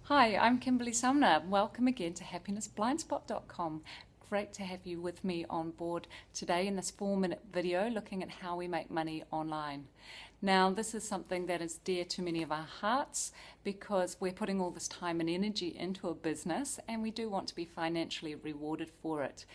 Hi, I'm Kimberly Sumner. Welcome again to happinessblindspot.com. Great to have you with me on board today in this 4-minute video looking at how we make money online. Now, this is something that is dear to many of our hearts because we're putting all this time and energy into a business and we do want to be financially rewarded for it.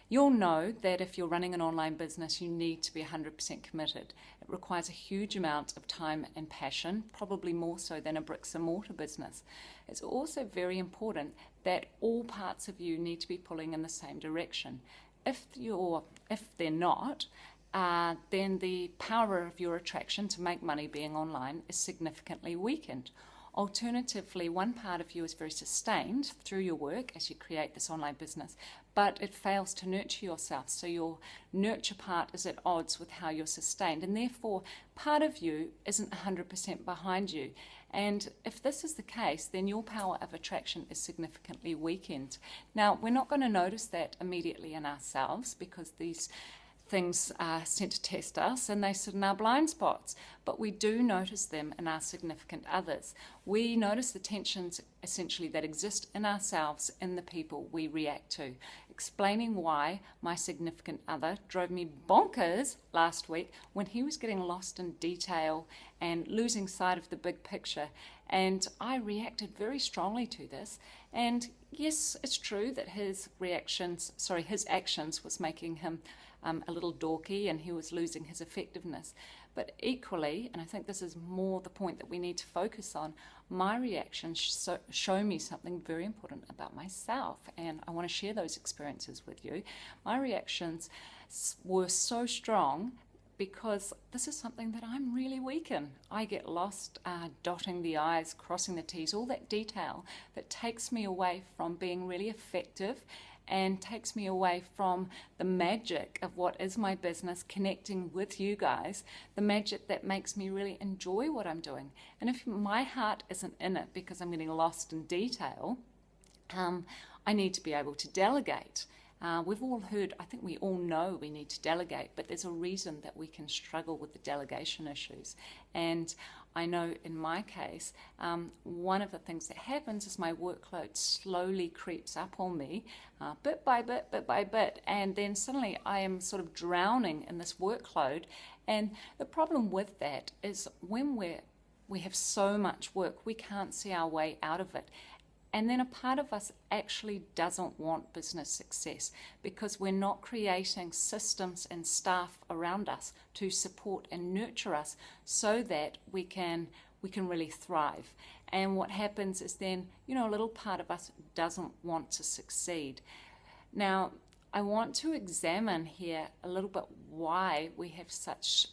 You'll know that if you're running an online business, you need to be 100% committed. It requires a huge amount of time and passion, probably more so than a bricks and mortar business. It's also very important that all parts of you need to be pulling in the same direction. If they're not, then the power of your attraction to make money being online is significantly weakened. Alternatively, one part of you is very sustained through your work as you create this online business, but it fails to nurture yourself. So your nurture part is at odds with how you're sustained, and therefore part of you isn't 100% behind you. And if this is the case, then your power of attraction is significantly weakened. Now, we're not going to notice that immediately in ourselves because these things are sent to test us and they sit in our blind spots, but we do notice them in our significant others. We notice the tensions essentially that exist in ourselves in the people we react to. Explaining why my significant other drove me bonkers last week when he was getting lost in detail and losing sight of the big picture, and I reacted very strongly to this. And yes, it's true that his actions was making him a little dorky and he was losing his effectiveness. But equally, and I think this is more the point that we need to focus on, my reactions show me something very important about myself, and I want to share those experiences with you. My reactions were so strong because this is something that I'm really weak in. I get lost dotting the I's, crossing the T's, all that detail that takes me away from being really effective and takes me away from the magic of what is my business, connecting with you guys, the magic that makes me really enjoy what I'm doing. And if my heart isn't in it because I'm getting lost in detail, I need to be able to delegate. We've all heard, I think we all know we need to delegate, but there's a reason that we can struggle with the delegation issues. And I know in my case, one of the things that happens is my workload slowly creeps up on me, bit by bit, and then suddenly I am sort of drowning in this workload. And the problem with that is when we have so much work, we can't see our way out of it. And then a part of us actually doesn't want business success because we're not creating systems and staff around us to support and nurture us so that we can really thrive. And what happens is then, a little part of us doesn't want to succeed. Now, I want to examine here a little bit why we have such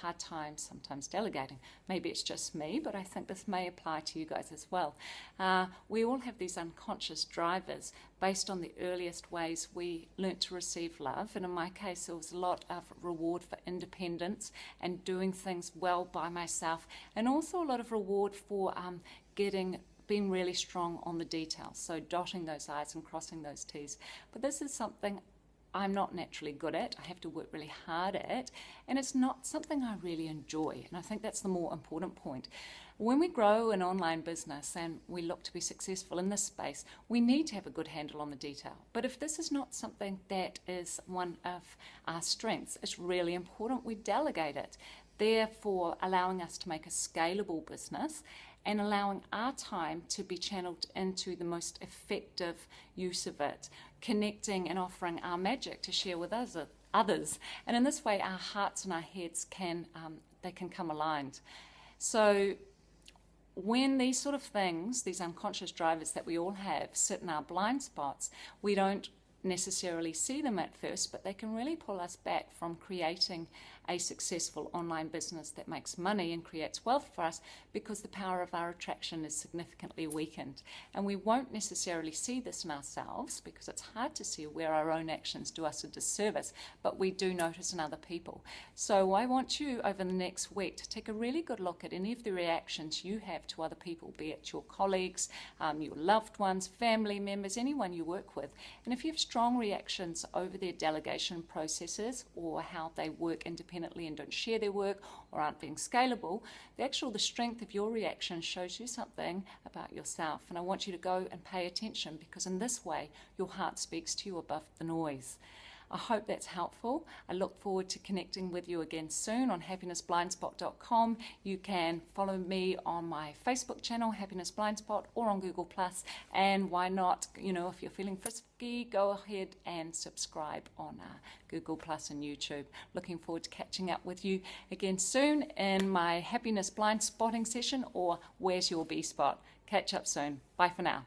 hard time sometimes delegating. Maybe it's just me, but I think this may apply to you guys as well. We all have these unconscious drivers based on the earliest ways we learnt to receive love, and in my case it was a lot of reward for independence and doing things well by myself, and also a lot of reward for being really strong on the details, so dotting those I's and crossing those T's. But this is something I'm not naturally good at. I have to work really hard at, and it's not something I really enjoy, and I think that's the more important point. When we grow an online business and we look to be successful in this space, we need to have a good handle on the detail. But if this is not something that is one of our strengths, it's really important we delegate it, therefore allowing us to make a scalable business and allowing our time to be channeled into the most effective use of it, connecting and offering our magic to share with others. And in this way, our hearts and our heads can come aligned. So when these sort of things, these unconscious drivers that we all have, sit in our blind spots, we don't necessarily see them at first, but they can really pull us back from creating a successful online business that makes money and creates wealth for us, because the power of our attraction is significantly weakened. And we won't necessarily see this in ourselves because it's hard to see where our own actions do us a disservice, but we do notice in other people. So I want you over the next week to take a really good look at any of the reactions you have to other people, be it your colleagues, your loved ones, family members, anyone you work with. And if you have strong reactions over their delegation processes or how they work independently independently and don't share their work or aren't being scalable, the strength of your reaction shows you something about yourself. And I want you to go and pay attention, because in this way, your heart speaks to you above the noise. I hope that's helpful. I look forward to connecting with you again soon on happinessblindspot.com. You can follow me on my Facebook channel, Happiness Blind Spot, or on Google+. And why not, if you're feeling frisky, go ahead and subscribe on Google+ and YouTube. Looking forward to catching up with you again soon in my Happiness Blind Spotting session, or Where's Your B Spot? Catch up soon. Bye for now.